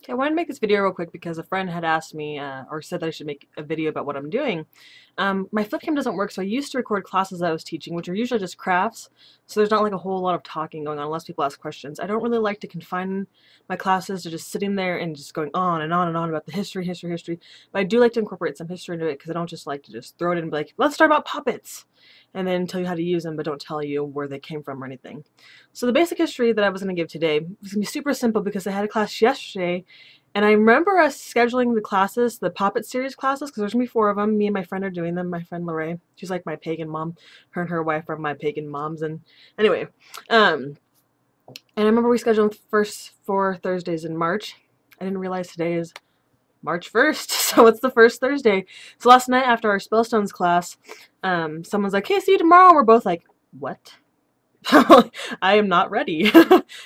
Okay, I wanted to make this video real quick because a friend had asked me or said that I should make a video about what I'm doing. My flip cam doesn't work, so I used to record classes that I was teaching, which are usually just crafts, so there's not like a whole lot of talking going on unless people ask questions. I don't really like to confine my classes to just sitting there and just going on and on and on about the history, but I do like to incorporate some history into it because I don't just like to just throw it in and be like, let's start about Poppets, and then tell you how to use them, but don't tell you where they came from or anything. So the basic history that I was going to give today is going to be super simple because I had a class yesterday. And I remember us scheduling the classes, the Poppet series classes, because there's going to be 4 of them. Me and my friend are doing them. My friend LaRay. She's like my pagan mom. Her and her wife are my pagan moms. And anyway, and I remember we scheduled the first 4 Thursdays in March. I didn't realize today is March 1st, so it's the first Thursday. So last night after our Spellstones class, someone's like, hey, see you tomorrow. And we're both like, what? I am not ready.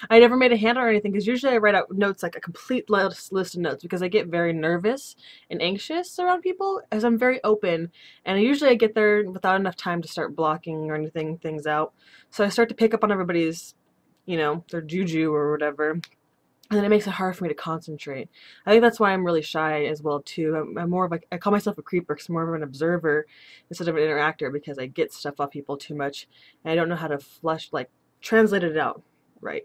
I never made a handout or anything because usually I write out notes, like a complete list of notes, because I get very nervous and anxious around people as I'm very open, and usually I get there without enough time to start blocking or anything things out. So I start to pick up on everybody's, their juju or whatever. And then it makes it hard for me to concentrate. I think that's why I'm really shy as well too. I'm more of like, I call myself a creeper because I'm more of an observer instead of an interactor because I get stuff off people too much and I don't know how to translate it out right.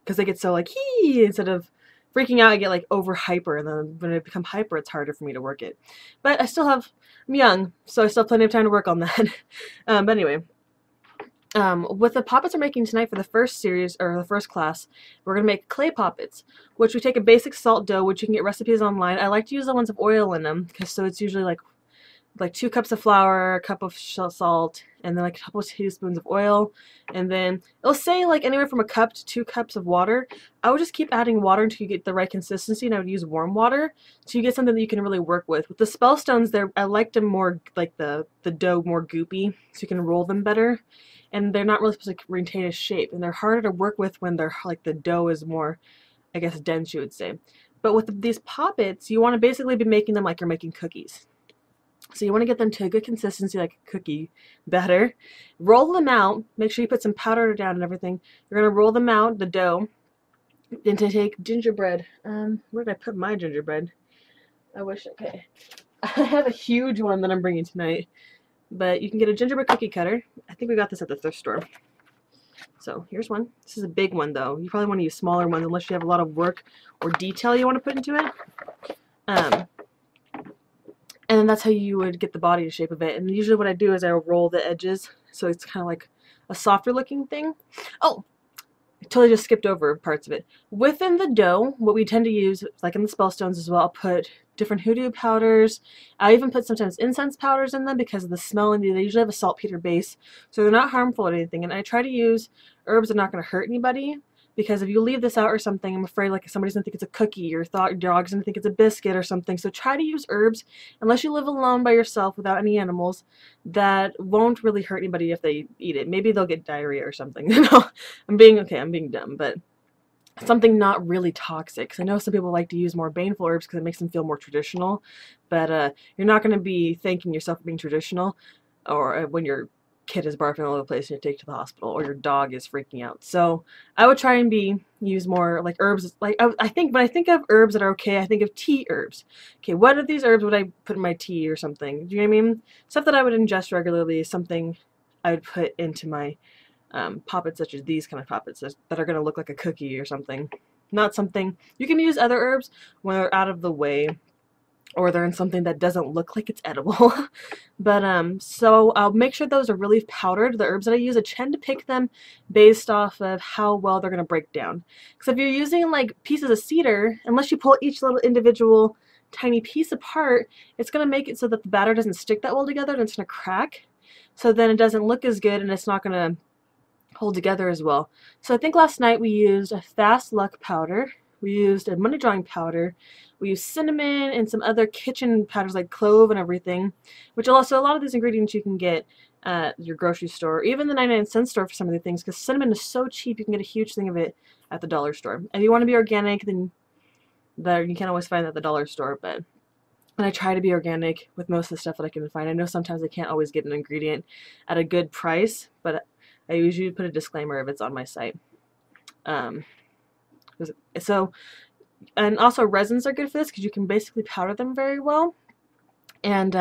Because I get so like, hee, instead of freaking out, I get like over hyper, and then when I become hyper, it's harder for me to work it. But I'm young, so I still have plenty of time to work on that. But anyway. What the Poppets are making tonight for the first series, or the first class, we're going to make clay Poppets, which we take a basic salt dough, which you can get recipes online. I like to use the ones with oil in them, because so it's usually like 2 cups of flour, a cup of salt, and then like a couple of teaspoons of oil, and then it'll say like anywhere from a cup to 2 cups of water. I would just keep adding water until you get the right consistency, and I would use warm water so you get something that you can really work with. With the Spellstones, I like them more like the dough more goopy, so you can roll them better. And they're not really supposed to retain a shape, and they're harder to work with when they're like the dough is more, I guess, dense, you would say. But with these Poppets, you want to basically be making them like you're making cookies. So you want to get them to a good consistency, like a cookie batter. Roll them out. Make sure you put some powder down and everything. You're going to roll them out, the dough, and to take gingerbread. Where did I put my gingerbread? I wish, okay. I have a huge one that I'm bringing tonight. But you can get a gingerbread cookie cutter. I think we got this at the thrift store. So here's one. This is a big one though. You probably want to use smaller ones unless you have a lot of work or detail you want to put into it. And then that's how you would get the body shape of it. And usually what I do is I roll the edges so it's kind of like a softer looking thing. Oh, I totally just skipped over parts of it. Within the dough, what we tend to use, like in the Spellstones as well, I'll put different hoodoo powders. I even put sometimes incense powders in them because of the smell, and they usually have a saltpeter base, so they're not harmful or anything. And I try to use herbs that are not going to hurt anybody, because if you leave this out or something, I'm afraid like somebody's going to think it's a cookie, or your dog's going to think it's a biscuit or something. So try to use herbs, unless you live alone by yourself without any animals, that won't really hurt anybody if they eat it. Maybe they'll get diarrhea or something. I'm being dumb, but something not really toxic. Because I know some people like to use more baneful herbs because it makes them feel more traditional, but you're not going to be thanking yourself for being traditional, or when your kid is barfing all over the place and you take to the hospital, or your dog is freaking out. So I would try and use more like herbs. Like I think when I think of herbs that are okay, I think of tea herbs. Okay, what of these herbs would I put in my tea or something? Do you know what I mean? Stuff that I would ingest regularly, something I would put into my Poppets, such as these kind of Poppets that are going to look like a cookie or something. Not something, you can use other herbs when they're out of the way, or they're in something that doesn't look like it's edible. But so I'll make sure those are really powdered. The herbs that I use, I tend to pick them based off of how well they're going to break down. Because if you're using like pieces of cedar, unless you pull each little individual tiny piece apart, it's going to make it so that the batter doesn't stick that well together, and it's going to crack. So then it doesn't look as good, and it's not going to hold together as well. So I think last night we used a fast luck powder, we used a money drawing powder, we used cinnamon and some other kitchen powders like clove and everything, which also a lot of these ingredients you can get at your grocery store, or even the 99-cent store for some of the things, because cinnamon is so cheap you can get a huge thing of it at the dollar store. If you want to be organic, then you can always find that at the dollar store, and I try to be organic with most of the stuff that I can find. I know sometimes I can't always get an ingredient at a good price, but I usually put a disclaimer if it's on my site. So And also resins are good for this because you can basically powder them very well. And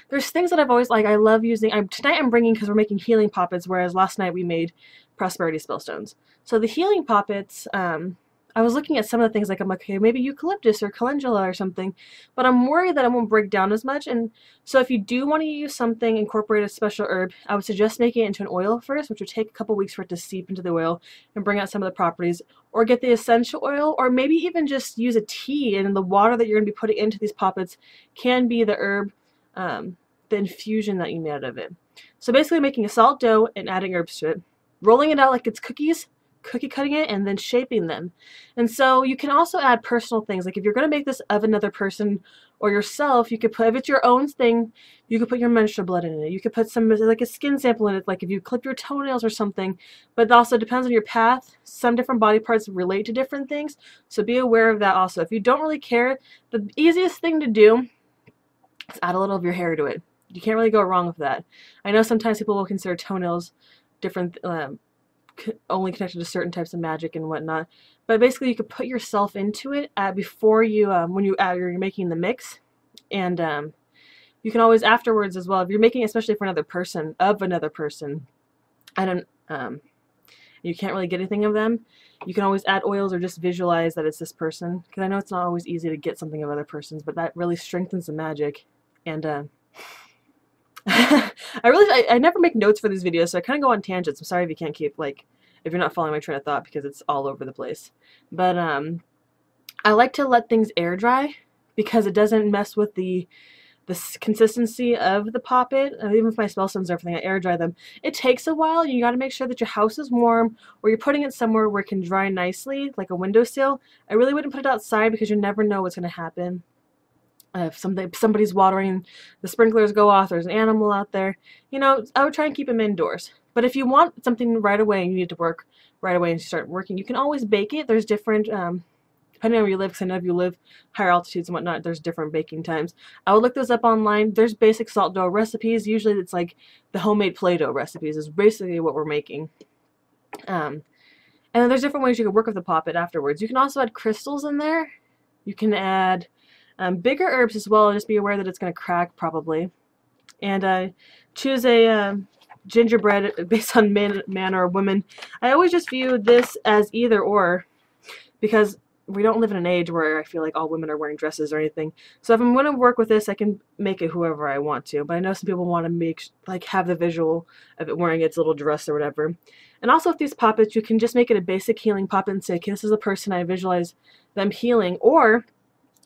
there's things that I've always I love using. Tonight I'm bringing, because we're making healing poppets, whereas last night we made prosperity spellstones. So the healing poppets, I was looking at some of the things, I'm like, okay, maybe eucalyptus or calendula or something, but I'm worried that it won't break down as much. And so if you do want to use something, incorporate a special herb, I would suggest making it into an oil first, which would take a couple weeks for it to seep into the oil and bring out some of the properties, or get the essential oil, or maybe even just use a tea, and the water that you're going to be putting into these poppets can be the herb, the infusion that you made out of it. So basically making a salt dough and adding herbs to it, rolling it out like it's cookies, cookie cutting it, and then shaping them. And so you can also add personal things, like if you're going to make this of another person or yourself, you could put, if it's your own thing, you could put your menstrual blood in it. You could put some, like a skin sample in it, like if you clip your toenails or something. But it also depends on your path. Some different body parts relate to different things, so be aware of that also. If you don't really care, the easiest thing to do is add a little of your hair to it. You can't really go wrong with that. I know sometimes people will consider toenails different, only connected to certain types of magic and whatnot, but basically you could put yourself into it before you, when you're making the mix, and you can always afterwards as well, if you're making, especially for another person, I don't, you can't really get anything of them, you can always add oils or just visualize that it's this person, because I know it's not always easy to get something of other person's, but that really strengthens the magic. And I never make notes for these videos, so I kind of go on tangents. I'm sorry if you can't keep, if you're not following my train of thought, because it's all over the place. But I like to let things air dry, because it doesn't mess with the consistency of the poppet. And even with my spellstones and everything, I air dry them. It takes a while. You got to make sure that your house is warm, or you're putting it somewhere where it can dry nicely, like a windowsill. I really wouldn't put it outside, because you never know what's going to happen. If somebody's watering, the sprinklers go off, there's an animal out there, I would try and keep them indoors. But if you want something right away and you need to work right away and start working, you can always bake it. There's different, depending on where you live, because I know if you live higher altitudes and whatnot, there's different baking times. I would look those up online. There's basic salt dough recipes. Usually it's like the homemade Play-Doh recipes is basically what we're making. And then there's different ways you can work with the poppet afterwards. You can also add crystals in there. You can add bigger herbs as well, and just be aware that it's going to crack probably. And choose a gingerbread based on man or woman. I always just view this as either or, because we don't live in an age where I feel like all women are wearing dresses or anything. So if I'm going to work with this, I can make it whoever I want to. But I know some people want to make, have the visual of it wearing its little dress or whatever. And also with these poppets, you can just make it a basic healing poppet and say, okay, this is a person I visualize them healing. Or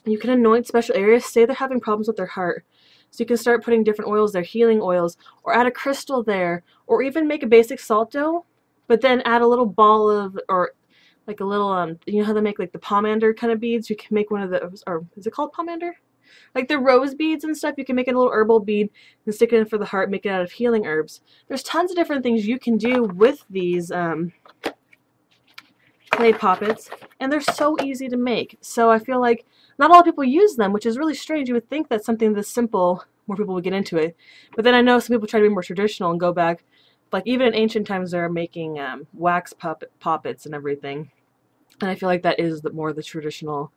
you can anoint special areas. Say they're having problems with their heart. So you can start putting different oils there, healing oils, or add a crystal there, or even make a basic salt dough, but then add a little ball of, or like a little, you know how they make like the pomander kind of beads? You can make one of those, or is it called pomander? Like the rose beads and stuff, you can make a little herbal bead and stick it in for the heart, make it out of healing herbs. There's tons of different things you can do with these clay poppets, and they're so easy to make. So I feel like not a lot of people use them, which is really strange. You would think that something this simple, more people would get into it. But then I know some people try to be more traditional and go back, like even in ancient times they're making wax poppets and everything. And I feel like that is more the traditional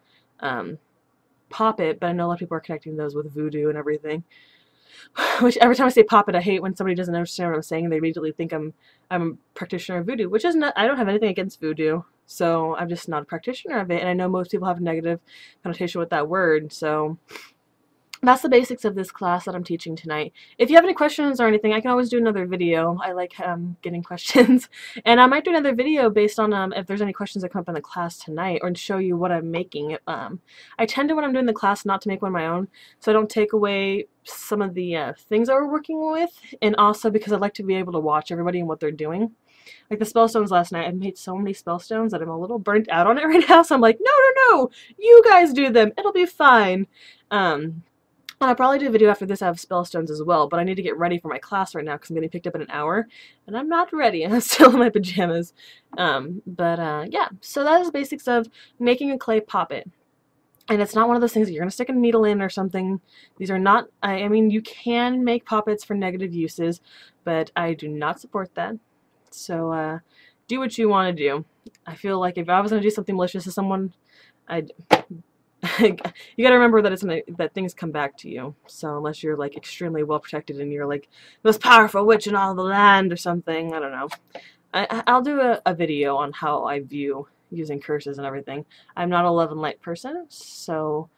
poppet, but I know a lot of people are connecting those with voodoo and everything. Which every time I say poppet, I hate when somebody doesn't understand what I'm saying. They immediately think I'm a practitioner of voodoo, which is not. I don't have anything against voodoo, so I'm just not a practitioner of it. And I know most people have a negative connotation with that word, so that's the basics of this class that I'm teaching tonight. If you have any questions or anything, I can always do another video. I like getting questions. And I might do another video based on if there's any questions that come up in the class tonight, or to show you what I'm making. I tend to, when I'm doing the class, not to make one of my own, so I don't take away some of the things that we're working with, and also because I like to be able to watch everybody and what they're doing. Like the spellstones last night, I made so many spellstones that I'm a little burnt out on it right now, so I'm like, no, you guys do them. It'll be fine. And I'll probably do a video after this out of spellstones as well, but I need to get ready for my class right now because I'm getting picked up in an hour, and I'm not ready. I'm still in my pajamas. Yeah, so that is the basics of making a clay poppet. And it's not one of those things that you're going to stick a needle in or something. These are not, I mean, you can make poppets for negative uses, but I do not support that. So do what you want to do. I feel like if I was going to do something malicious to someone, I you gotta remember that that things come back to you. So unless you're like extremely well protected and you're like the most powerful witch in all the land or something, I don't know. I'll do a video on how I view using curses and everything. I'm not a love and light person, so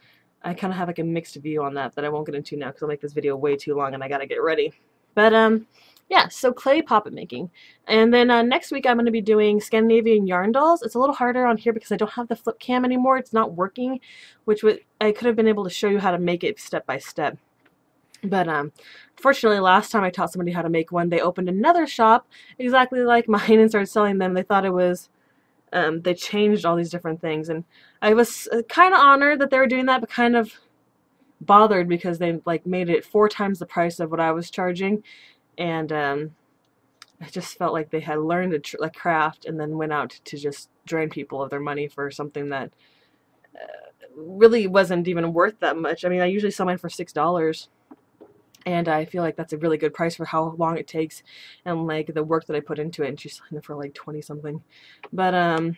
I kind of have like a mixed view on that I won't get into now because I'll make this video way too long and I gotta get ready. But yeah, so clay poppet making. And then next week I'm going to be doing Scandinavian yarn dolls. It's a little harder on here because I don't have the flip cam anymore. It's not working, which I could have been able to show you how to make it step by step. But fortunately, last time I taught somebody how to make one, they opened another shop exactly like mine and started selling them. They thought it was, they changed all these different things. And I was kind of honored that they were doing that, but kind of bothered because they like made it 4 times the price of what I was charging. And I just felt like they had learned a craft and then went out to just drain people of their money for something that really wasn't even worth that much. I mean, I usually sell mine for $6, and I feel like that's a really good price for how long it takes and like the work that I put into it. And she's selling it for like 20 something. But I'm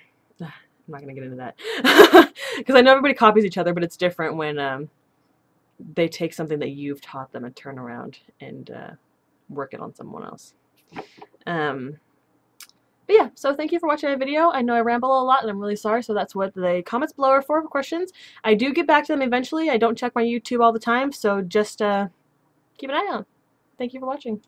not gonna get into that because I know everybody copies each other, but it's different when they take something that you've taught them and turn around and work it on someone else. But yeah, so thank you for watching my video. I know I ramble a lot and I'm really sorry, so that's what the comments below are for questions. I do get back to them eventually. I don't check my YouTube all the time, so just keep an eye on. Thank you for watching.